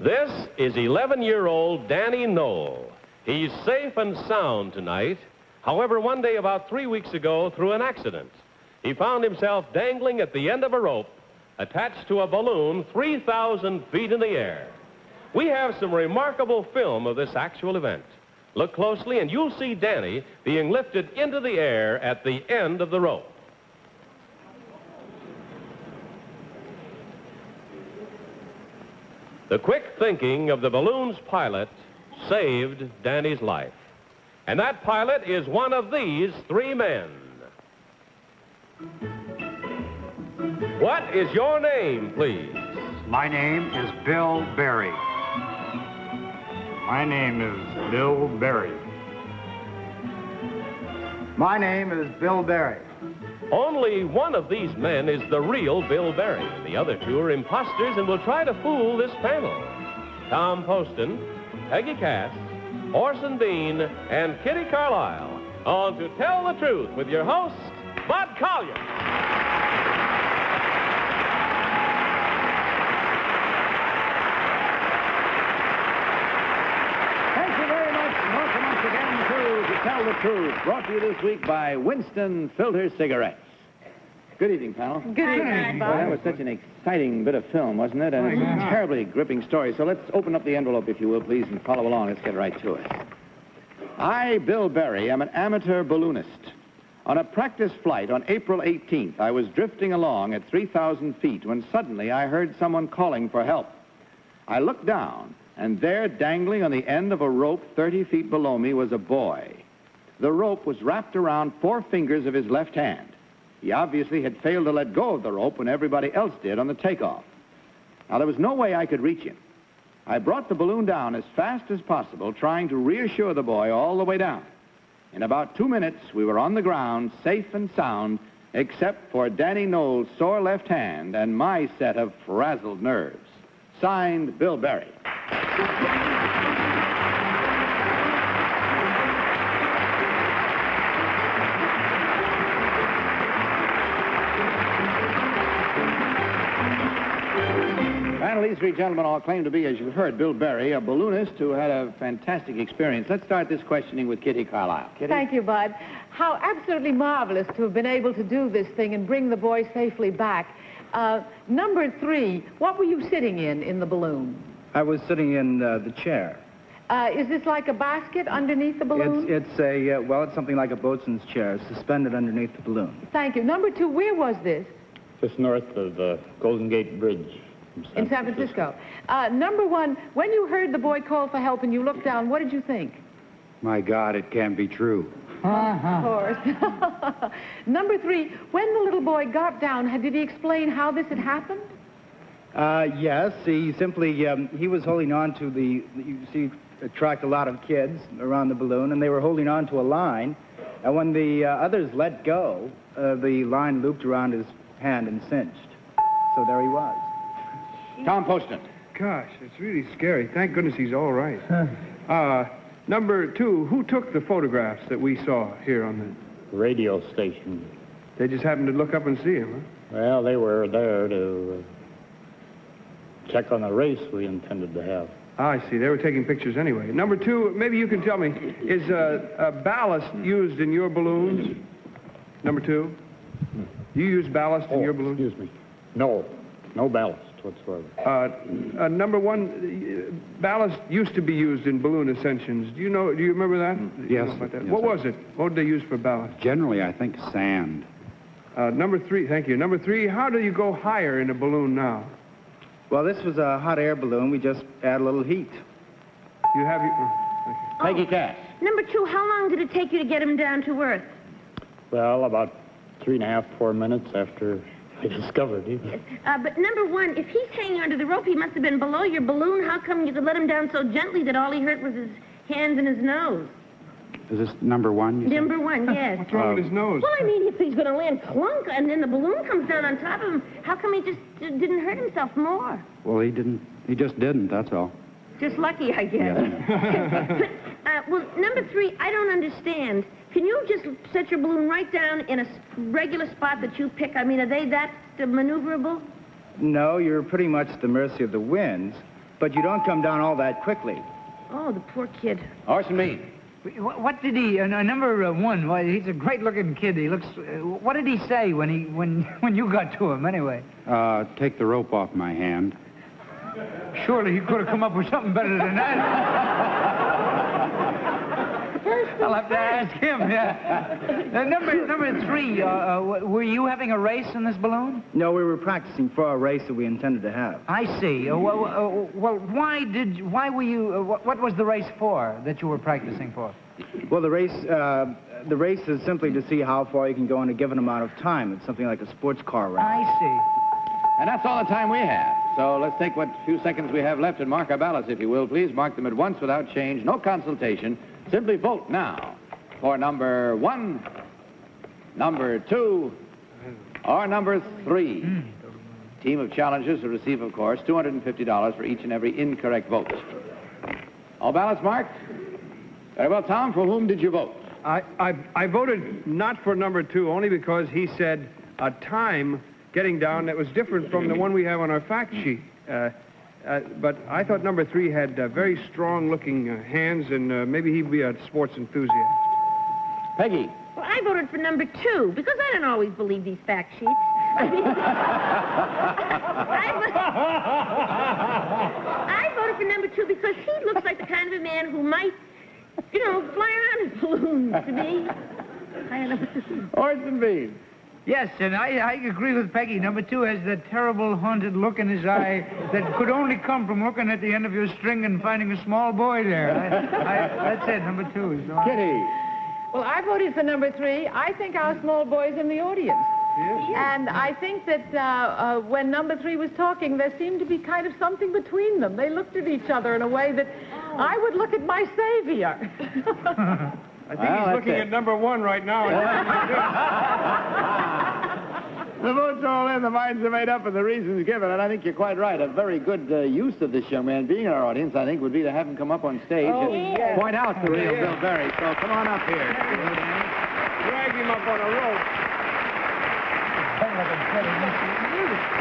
This is 11-year-old Danny Knoll. He's safe and sound tonight. However, one day about 3 weeks ago, through an accident, he found himself dangling at the end of a rope attached to a balloon 3,000 feet in the air. We have some remarkable film of this actual event. Look closely and you'll see Danny being lifted into the air at the end of the rope. The quick thinking of the balloon's pilot saved Danny's life. And that pilot is one of these three men. What is your name, please? My name is Bill Berry. My name is Bill Berry. My name is Bill Berry. Only one of these men is the real Bill Berry. The other two are imposters and will try to fool this panel. Tom Poston, Peggy Cass, Orson Bean, and Kitty Carlisle. On To Tell the Truth with your host, Bud Collier. Thank you very much. Welcome once again to Tell the Truth, brought to you this week by Winston Filter Cigarettes. Good evening, panel. Good evening, Bob. Well, that was such an exciting bit of film, wasn't it? And it's a terribly gripping story. So let's open up the envelope, if you will, please, and follow along. Let's get right to it. I, Bill Berry, am an amateur balloonist. On a practice flight on April 18th, I was drifting along at 3,000 feet when suddenly I heard someone calling for help. I looked down, and there, dangling on the end of a rope 30 feet below me, was a boy. The rope was wrapped around 4 fingers of his left hand. He obviously had failed to let go of the rope when everybody else did on the takeoff. Now, there was no way I could reach him. I brought the balloon down as fast as possible, trying to reassure the boy all the way down. In about 2 minutes, we were on the ground, safe and sound, except for Danny Knoll's sore left hand and my set of frazzled nerves. Signed, Bill Berry. Well, these three gentlemen all claim to be, as you've heard, Bill Berry, a balloonist who had a fantastic experience. Let's start this questioning with Kitty Carlisle. Kitty? Thank you, Bud. How absolutely marvelous to have been able to do this thing and bring the boy safely back. Number 3, what were you sitting in the balloon? I was sitting in the chair. Is this like a basket underneath the balloon? It's something like a boatswain's chair, suspended underneath the balloon. Thank you. Number 2, where was this? Just north of the Golden Gate Bridge. In San Francisco. Number 1, when you heard the boy call for help and you looked down, what did you think? My God, it can't be true. Of course. Number 3, when the little boy got down, did he explain how this had happened? Yes, he simply, he was holding on to you see, attract a lot of kids around the balloon, and they were holding on to a line. And when the others let go, the line looped around his hand and cinched. So there he was. Tom Poston. Gosh, it's really scary. Thank goodness he's all right. Number 2, who took the photographs that we saw here on the... Radio station. They just happened to look up and see him, huh? Well, they were there to check on the race we intended to have. I see. They were taking pictures anyway. Number 2, maybe you can tell me, is a ballast used in your balloons? Number 2? Do you use ballast in your balloons? Excuse me. No ballast whatsoever. Number 1, ballast used to be used in balloon ascensions. Do you remember that? Yes. Yes. What was it? What did they use for ballast? Generally, I think sand. Number 3, thank you. Number 3, how do you go higher in a balloon now? Well, this was a hot air balloon. We just add a little heat. You have your... Peggy Cass. Number 2, how long did it take you to get him down to earth? Well, about 3.5, 4 minutes after I discovered him. But number 1, if he's hanging onto the rope, he must have been below your balloon. How come you could let him down so gently that all he hurt was his hands and his nose? Is this number 1? Number 1, yes. What's wrong with his nose? Well, I mean, if he's going to land clunk and then the balloon comes down on top of him, how come he just didn't hurt himself more? Well, he just didn't, that's all. Just lucky, I guess. Well, number 3, I don't understand. Can you just set your balloon right down in a regular spot that you pick? I mean, are they that maneuverable? No, you're pretty much at the mercy of the winds. But you don't come down all that quickly. Oh, the poor kid. Orson Bean. What did he? Number one. Well, he's a great-looking kid. He looks. What did he say when you got to him anyway? Take the rope off my hand. Surely he could have come up with something better than that. I'll have to ask him. Yeah. Number three. Were you having a race in this balloon? No, we were practicing for a race that we intended to have. I see. Well, why were you? What was the race for that you were practicing for? Well, the race is simply to see how far you can go in a given amount of time. It's something like a sports car race. I see. And that's all the time we have. So let's take what few seconds we have left and mark our ballots, if you will, please. Mark them at once without change, no consultation. Simply vote now for number 1, number 2, or number 3. Team of challengers will receive, of course, $250 for each and every incorrect vote. All ballots marked? Very well, Tom, for whom did you vote? I voted not for number 2, only because he said a time getting down that was different from the one we have on our fact sheet. But I thought number 3 had very strong-looking hands, and maybe he'd be a sports enthusiast. Peggy. Well, I voted for number 2 because I don't always believe these fact sheets. I voted for number 2 because he looks like the kind of a man who might, fly around in balloons to me. I don't know. Orson Bean. Yes, and I agree with Peggy. Number 2 has that terrible, haunted look in his eye that could only come from looking at the end of your string and finding a small boy there. That's it, number 2. So Kitty. Well, I voted for number 3. I think our small boy's in the audience. Yes. And I think that when number 3 was talking, there seemed to be kind of something between them. They looked at each other in a way that I would look at my savior. I think he's looking at number 1 right now. The votes are all in, the minds are made up, and the reasons given, and I think you're quite right. A very good use of this young man being in our audience, I think, would be to have him come up on stage and point out the real Bill Berry. So come on up here. Drag him up on a rope.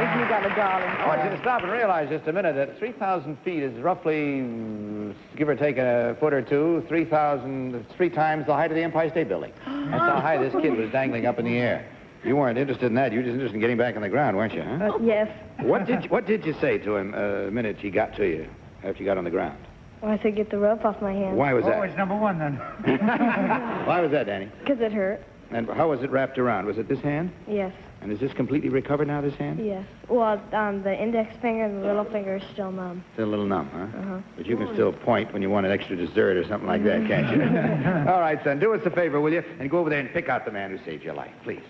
You got a darling. I want you to stop and realize just a minute that 3,000 feet is roughly, give or take a foot or two, 3 times the height of the Empire State Building. That's how high this kid was dangling up in the air. You weren't interested in that. You were just interested in getting back on the ground, weren't you, huh? Yes. What did you say to him the minute he got to you, after you got on the ground? Well, I said get the rope off my hand. Why was that? Oh, it's number 1 then. Why was that, Danny? Because it hurt. And how was it wrapped around? Was it this hand? Yes. And is this completely recovered now, this hand? Yes. Well, the index finger and the little finger are still numb. Still a little numb, huh? Uh-huh. But you can still point when you want an extra dessert or something like that, can't you? All right, son, do us a favor, will you? And go over there and pick out the man who saved your life, please.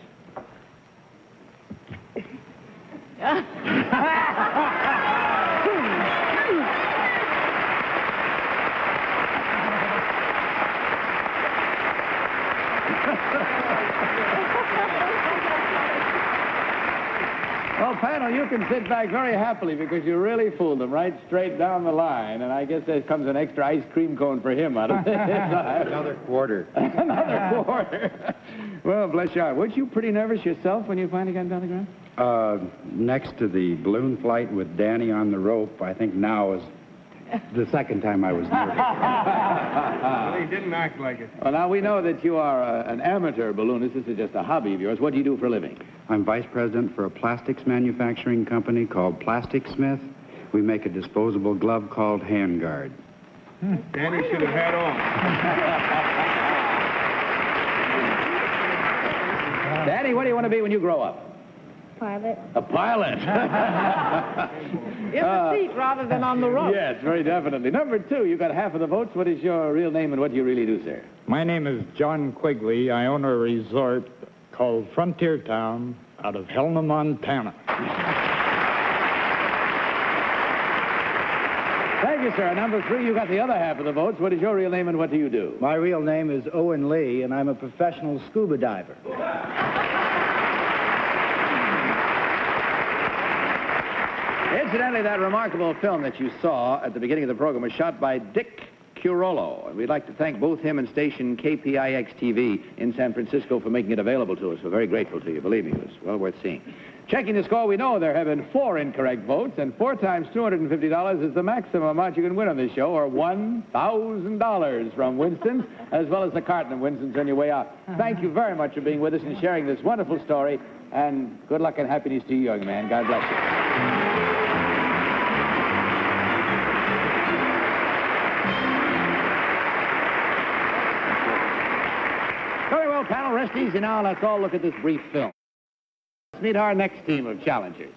Well, panel, you can sit back very happily because you really fooled them right straight down the line. And I guess there comes an extra ice cream cone for him out of this. Another quarter. Another quarter. Well, bless your heart. Weren't you pretty nervous yourself when you finally got down the ground? Next to the balloon flight with Danny on the rope, I think now is the second time I was nervous. Well, he didn't act like it. Well, now we know that you are an amateur balloonist. This is just a hobby of yours. What do you do for a living? I'm vice president for a plastics manufacturing company called Plastic Smith. We make a disposable glove called Handguard. Danny should have had on. Danny, what do you want to be when you grow up? Pilot. A pilot. In the seat rather than on the rope. Yes, very definitely. Number 2, you got half of the votes. What is your real name and what do you really do, sir? My name is John Quigley. I own a resort called Frontier Town out of Helena, Montana. Thank you, sir. Number 3, you got the other half of the votes. What is your real name and what do you do? My real name is Owen Lee, and I'm a professional scuba diver. Incidentally, that remarkable film that you saw at the beginning of the program was shot by Dick Curolo. And we'd like to thank both him and station KPIX-TV in San Francisco for making it available to us. We're very grateful to you. Believe me, it was well worth seeing. Checking the score, we know there have been 4 incorrect votes, and 4 times $250 is the maximum amount you can win on this show, or $1,000 from Winston's, as well as the carton of Winston's on your way out. Thank you very much for being with us and sharing this wonderful story, and good luck and happiness to you, young man. God bless you. Very well, panel, rest easy now. Let's all look at this brief film. Let's meet our next team of challengers.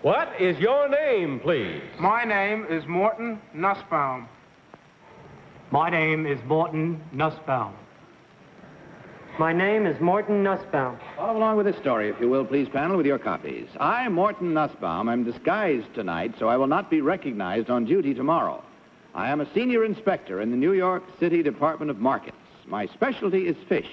What is your name, please? My name is Morton Nussbaum. My name is Morton Nussbaum. My name is Morton Nussbaum. Follow along with this story, if you will, please, panel, with your copies. I, Morton Nussbaum, am disguised tonight, so I will not be recognized on duty tomorrow. I am a senior inspector in the New York City Department of Markets. My specialty is fish.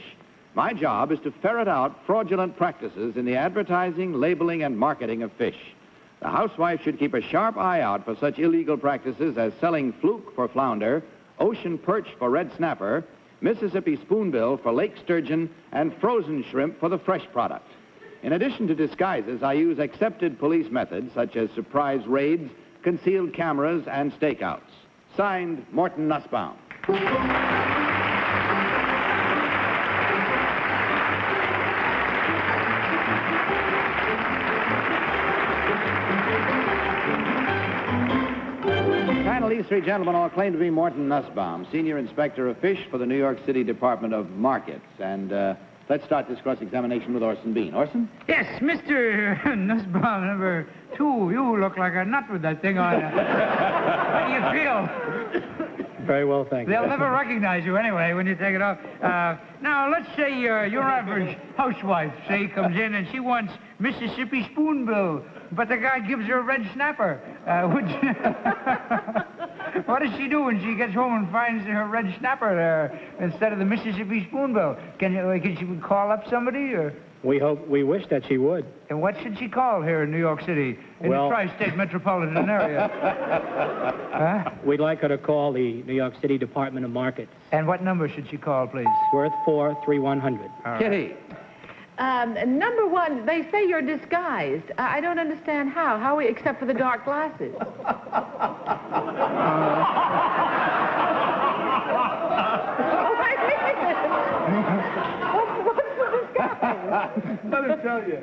My job is to ferret out fraudulent practices in the advertising, labeling, and marketing of fish. The housewife should keep a sharp eye out for such illegal practices as selling fluke for flounder, ocean perch for red snapper, Mississippi spoonbill for lake sturgeon, and frozen shrimp for the fresh product. In addition to disguises, I use accepted police methods such as surprise raids, concealed cameras, and stakeouts. Signed, Morton Nussbaum. These 3 gentlemen all claim to be Morton Nussbaum, Senior Inspector of Fish for the New York City Department of Markets. And let's start this cross-examination with Orson Bean. Orson? Yes, Mr. Nussbaum, number 2, you look like a nut with that thing on. How do you feel? Very well, thank you. They'll never recognize you anyway when you take it off. Now, let's say your average housewife, say, comes in and she wants Mississippi spoonbill, but the guy gives her a red snapper. What does she do when she gets home and finds her red snapper there instead of the Mississippi spoonbill? Can she call up somebody, or? We wish that she would. And what should she call here in New York City, in the tri-state metropolitan area? Huh? We'd like her to call the New York City Department of Markets. And what number should she call, please? Worth 43100. Kitty. Number 1, they say you're disguised. I don't understand how. How, except for the dark glasses. What's the disguise? Let him tell you.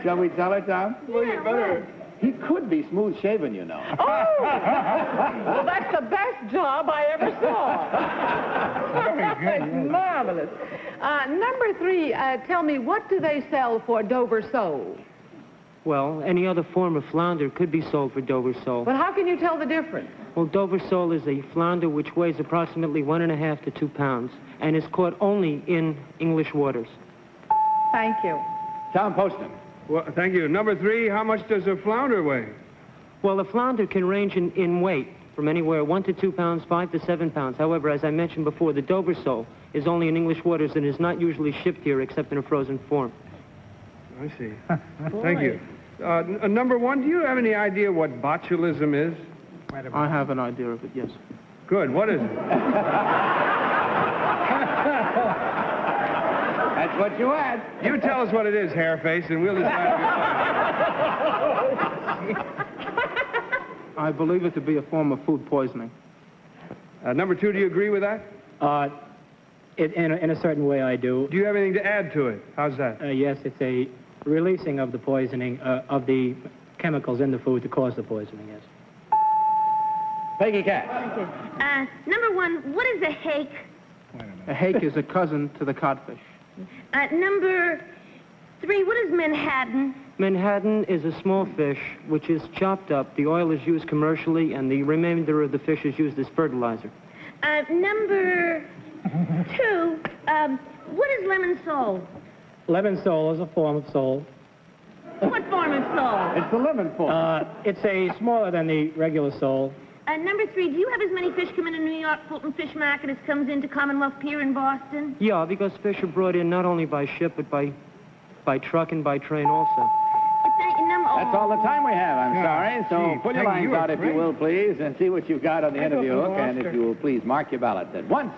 Shall we tell her, Tom? Well, you better. He could be smooth-shaven, you know. Oh! Well, that's the best job I ever saw. Very good. That's marvelous. Number 3, tell me, what do they sell for Dover sole? Well, any other form of flounder could be sold for Dover sole. But how can you tell the difference? Well, Dover sole is a flounder which weighs approximately 1.5 to 2 pounds and is caught only in English waters. Thank you. Tom Poston. Well, thank you. Number 3, how much does a flounder weigh? Well, a flounder can range in weight from anywhere 1 to 2 pounds, 5 to 7 pounds. However, as I mentioned before, the Dover sole is only in English waters and is not usually shipped here except in a frozen form. I see. Thank you. Number 1, do you have any idea what botulism is? I have an idea of it, yes. Good. What is it? That's what you had. You tell us what it is, Hairface, and we'll decide. I believe it to be a form of food poisoning. Number 2, do you agree with that? In a certain way, I do. Do you have anything to add to it? How's that? Yes, it's a releasing of the poisoning, of the chemicals in the food to cause the poisoning, yes. Peggy Cat. Number 1, what is a hake? A hake is a cousin to the codfish. Number 3, what is Manhattan? Manhattan is a small fish which is chopped up. The oil is used commercially, and the remainder of the fish is used as fertilizer. Number 2, what is lemon sole? Lemon sole is a form of sole. What form of sole? It's the lemon form. It's a smaller than the regular sole. Number 3, do you have as many fish come into New York Fulton Fish Market as comes into Commonwealth Pier in Boston? Yeah, because fish are brought in not only by ship, but by by truck and by train also. That's all the time we have, I'm sorry. So gee, pull your Peggy, lines you are out, if you great. will, please, and see what you've got on the end of your hook. And if you will, please mark your ballots at once,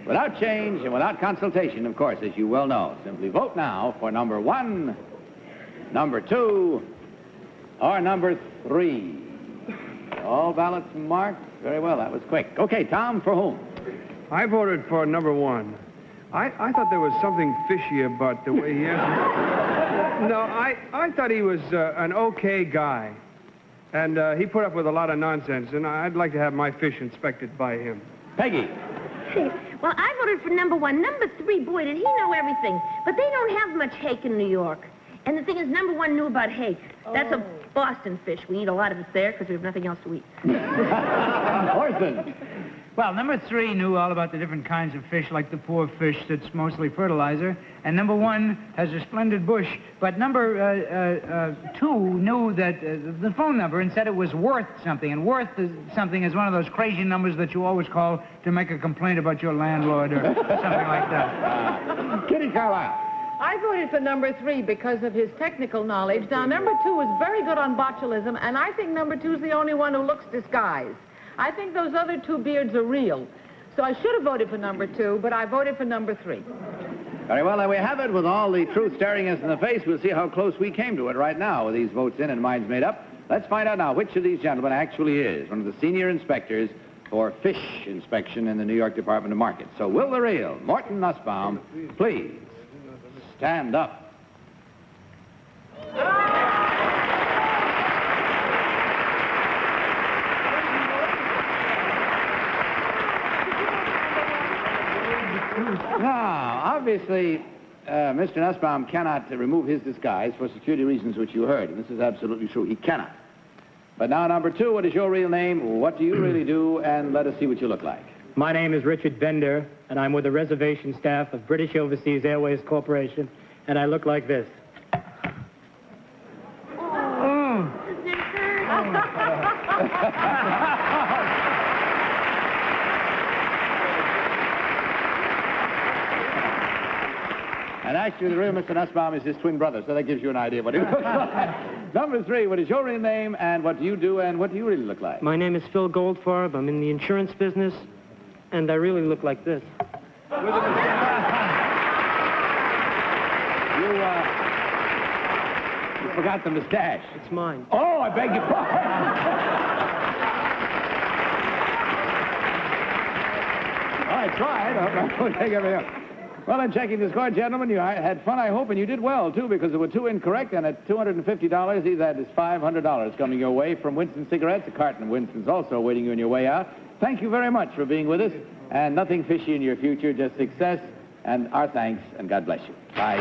without change and without consultation, of course, as you well know. Simply vote now for number 1, number 2, or number 3. All ballots marked? Very well, that was quick. Okay, Tom, for whom? I voted for number 1. I thought there was something fishy about the way he answered. No, I thought he was an okay guy. And he put up with a lot of nonsense, and I'd like to have my fish inspected by him. Peggy. Well, I voted for number 1. Number 3, boy, did he know everything. But they don't have much hake in New York. And the thing is, number 1 knew about hake. That's a Boston fish. We eat a lot of it there because we have nothing else to eat. Orson. Well, number 3 knew all about the different kinds of fish, like the poor fish that's mostly fertilizer. And number 1 has a splendid bush. But number 2 knew that the phone number and said it was worth something. And worth something is one of those crazy numbers that you always call to make a complaint about your landlord or something like that. Kitty Carlisle. I voted for number 3 because of his technical knowledge. Now, number 2 was very good on botulism, and I think number 2 is the only one who looks disguised. I think those other 2 beards are real. So I should have voted for number 2, but I voted for number 3. Very well, there we have it. With all the truth staring us in the face, we'll see how close we came to it right now with these votes in and minds made up. Let's find out now which of these gentlemen actually is one of the senior inspectors for fish inspection in the New York Department of Markets. So will the real Morton Nussbaum please stand up? Now, obviously, Mr. Nussbaum cannot remove his disguise for security reasons, which you heard. And this is absolutely true. He cannot. But now, number 2, what is your real name? What do you really do? And let us see what you look like. My name is Richard Bender, and I'm with the reservation staff of British Overseas Airways Corporation, and I look like this. And actually, the real Mr. Nussbaum is his twin brother, so that gives you an idea what he looks like. Number 3, what is your real name, and what do you do, and what do you really look like? My name is Phil Goldfarb. I'm in the insurance business, and I really look like this. You forgot the mustache. It's mine. Oh, I beg your pardon. I tried. I'll take everything up. Well, in checking the score, gentlemen, you had fun, I hope, and you did well, too, because there were 2 incorrect, and at $250, that is $500 coming your way from Winston Cigarettes. A carton of Winston's also waiting you on your way out. Thank you very much for being with us, and nothing fishy in your future, just success, and our thanks, and God bless you. Bye.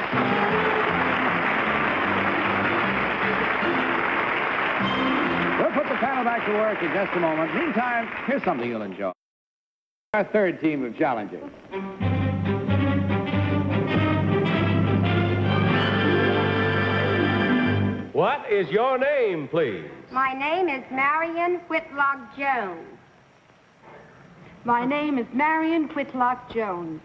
We'll put the panel back to work in just a moment. Meantime, here's something you'll enjoy. Our 3rd team of challengers. What is your name, please? My name is Marion Whitlock Jones. My name is Marion Whitlock Jones.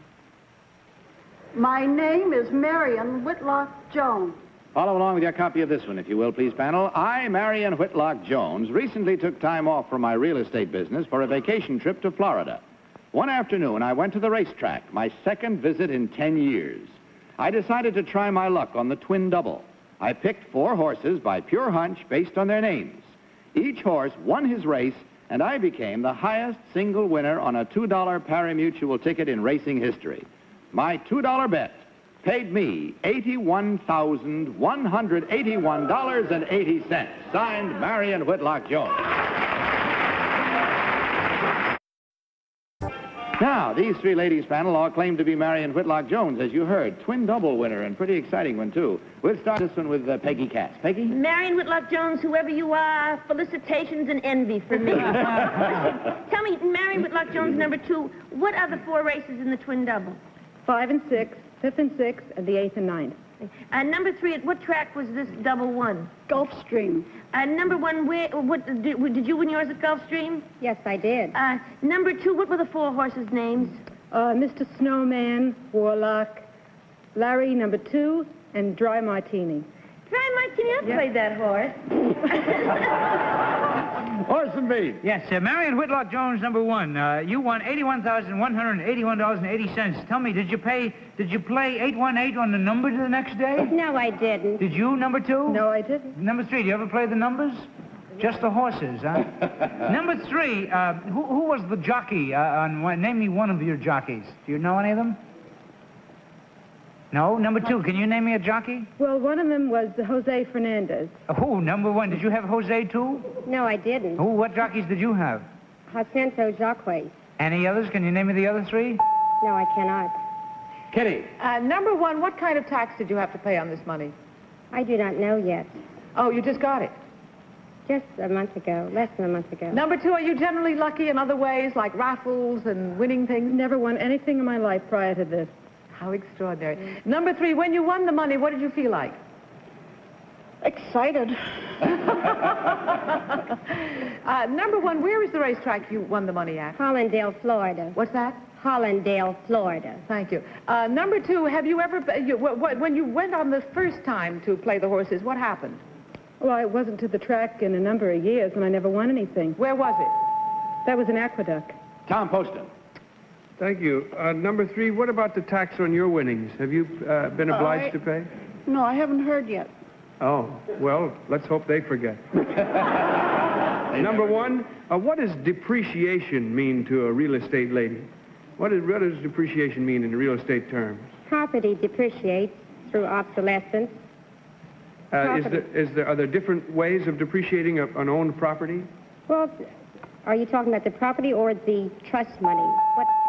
My name is Marion Whitlock Jones. Follow along with your copy of this one, if you will, please, panel. I, Marion Whitlock Jones, recently took time off from my real estate business for a vacation trip to Florida. One afternoon, I went to the racetrack, my 2nd visit in 10 years. I decided to try my luck on the twin double. I picked 4 horses by pure hunch based on their names. Each horse won his race, and I became the highest single winner on a $2 pari-mutuel ticket in racing history. My $2 bet paid me $81,181.80. Signed, Marion Whitlock Jones. Now, these 3 ladies panel all claim to be Marion Whitlock Jones, as you heard. Twin double winner, and pretty exciting one, too. We'll start this one with Peggy Cass. Peggy? Marion Whitlock Jones, whoever you are, felicitations and envy for me. Tell me, Marion Whitlock Jones, number 2, what are the 4 races in the twin double? 5 and 6, 5th and 6th, and the 8th and 9th. Number 3, at what track was this double won? Gulfstream. Number 1, did you win yours at Gulfstream? Yes, I did. Number 2, what were the 4 horses' names? Mr. Snowman, Warlock, Larry, number 2, and dry martini. Dry martini, I'll play that horse. Orson Bean. Yes, Marion Whitlock Jones, number 1. You won $81,181.80. Tell me, did you play 818 on the number the next day? No, I didn't. Did you, number 2? No, I didn't. Number 3, do you ever play the numbers? Just the horses, huh? Number 3, who was the jockey name me one of your jockeys. Do you know any of them? No? Number 2, can you name me a jockey? Well, one of them was Jose Fernandez. Oh, number 1, did you have Jose too? No, I didn't. Oh, what jockeys did you have? Jacinto Jacques. Any others? Can you name me the other 3? No, I cannot. Kitty. Number 1, what kind of tax did you have to pay on this money? I do not know yet. Oh, you just got it. Just a month ago, less than a month ago. Number 2, are you generally lucky in other ways, like raffles and winning things? Never won anything in my life prior to this. How extraordinary. Number 3, when you won the money, what did you feel like? Excited. Number 1, where is the racetrack you won the money at? Hollandale, Florida. What's that? Hollandale, Florida. Thank you. Number 2, have you ever, when you went on the first time to play the horses, what happened? Well, I wasn't to the track in a number of years, and I never won anything. Where was it? That was an aqueduct. Tom Poston. Thank you. Number 3, what about the tax on your winnings? Have you been obliged to pay? No, I haven't heard yet. Oh, well, let's hope they forget. Number 1, what does depreciation mean to a real estate lady? What does depreciation mean in real estate terms? Property depreciates through obsolescence. Are there different ways of depreciating an owned property? Well, are you talking about the property or the trust money?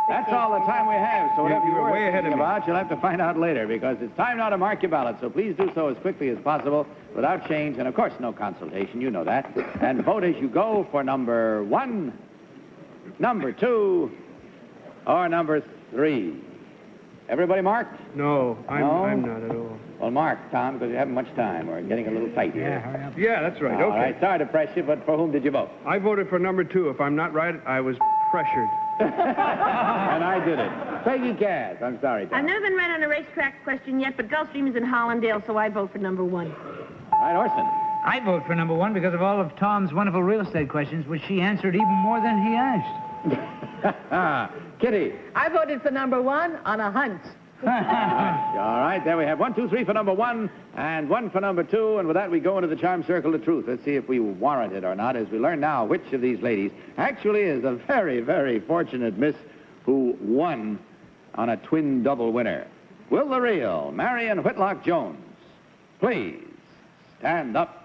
That's all the time we have, so whatever you were way ahead of me. about, you'll have to find out later, because it's time now to mark your ballot, so please do so as quickly as possible, without change, and of course no consultation, you know that. And vote as you go for number 1, number 2, or number 3. Everybody marked? No, I'm not at all. Well, mark, Tom, because you haven't much time. We're getting a little tight here. hurry up. Yeah, that's right. All Okay. right, sorry to press you, but for whom did you vote? I voted for number 2. If I'm not right, I was pressured. And I did it. Peggy Cass. I'm sorry, Tom. I've never been right on a racetrack question yet, but Gulfstream is in Hollandale, so I vote for number 1. All right, Orson. I vote for number 1 because of all of Tom's wonderful real estate questions, which she answered even more than he asked. Kitty. I voted for number 1 on a hunch. All right, there we have 1, 2, 3 for number 1, and 1 for number 2, and with that we go into the charm circle of truth. Let's see if we warrant it or not, as we learn now which of these ladies actually is a very, very fortunate miss who won on a twin double winner. Will the real Marion Whitlock Jones please stand up?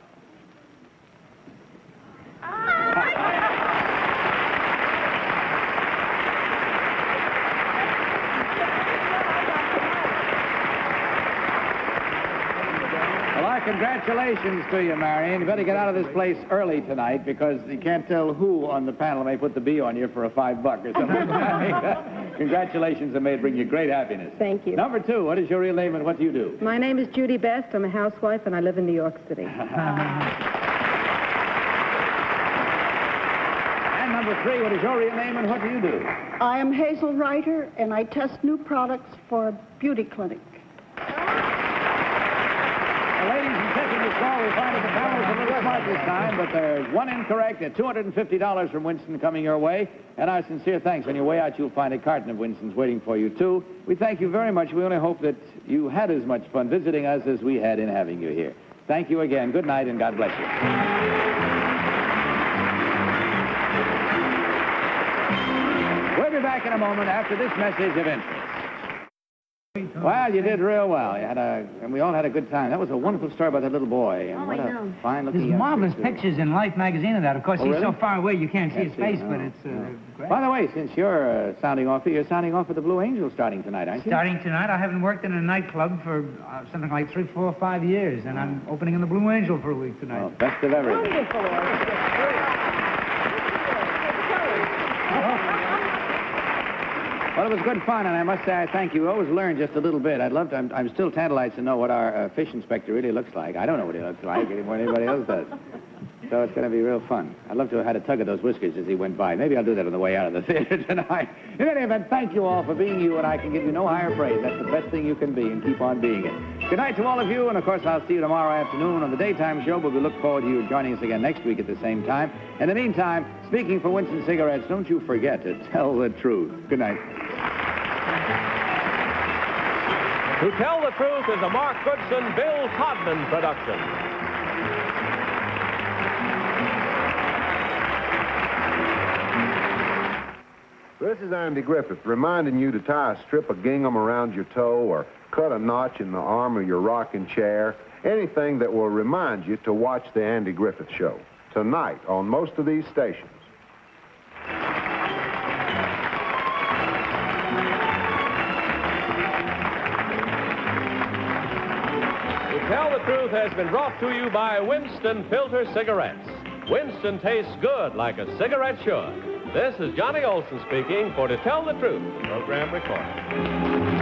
Congratulations to you, Marion. You better get out of this place early tonight, because you can't tell who on the panel may put the B on you for a $5 or something. Congratulations, and may it bring you great happiness. Thank you. Number 2, what is your real name and what do you do? My name is Judy Best. I'm a housewife, and I live in New York City. And number 3, what is your real name and what do you do? I am Hazel Reiter, and I test new products for a beauty clinic. Ladies and taking this call, we find that the panel is a little smart this time, but there's 1 incorrect at $250 from Winston coming your way. And our sincere thanks. On your way out, you'll find a carton of Winston's waiting for you, too. We thank you very much. We only hope that you had as much fun visiting us as we had in having you here. Thank you again. Good night, and God bless you. We'll be back in a moment after this message of interest. Well, you did real well. And we all had a good time. That was a wonderful story about that little boy. And what a fine-looking There's marvelous pictures in Life magazine of that. Of course, he's really? so far away you can't see his face, but it's great. By the way, since you're sounding off, you're sounding off with the Blue Angel starting tonight, aren't you? Starting tonight, I haven't worked in a nightclub for something like 3, 4, 5 years, and I'm opening in the Blue Angel for a week tonight. Well, best of everything. Wonderful. Well, it was good fun, and I must say I thank you. We always learn just a little bit. I'm still tantalized to know what our fish inspector really looks like. I don't know what he looks like any more than anybody else does. So it's going to be real fun. I'd love to have had a tug of those whiskers as he went by. Maybe I'll do that on the way out of the theater tonight. In any event, thank you all for being you, and I can give you no higher praise. That's the best thing you can be, and keep on being it. Good night to all of you, and of course I'll see you tomorrow afternoon on the daytime show, but we look forward to you joining us again next week at the same time. In the meantime, speaking for Winston Cigarettes, don't you forget to tell the truth. Good night. To Tell the Truth is a Mark Goodson, Bill Todman production. This is Andy Griffith reminding you to tie a strip of gingham around your toe or cut a notch in the arm of your rocking chair, anything that will remind you to watch the Andy Griffith Show tonight on most of these stations. To Tell the Truth has been brought to you by Winston Filter Cigarettes. Winston tastes good like a cigarette should. This is Johnny Olson speaking for To Tell the Truth, program recorded.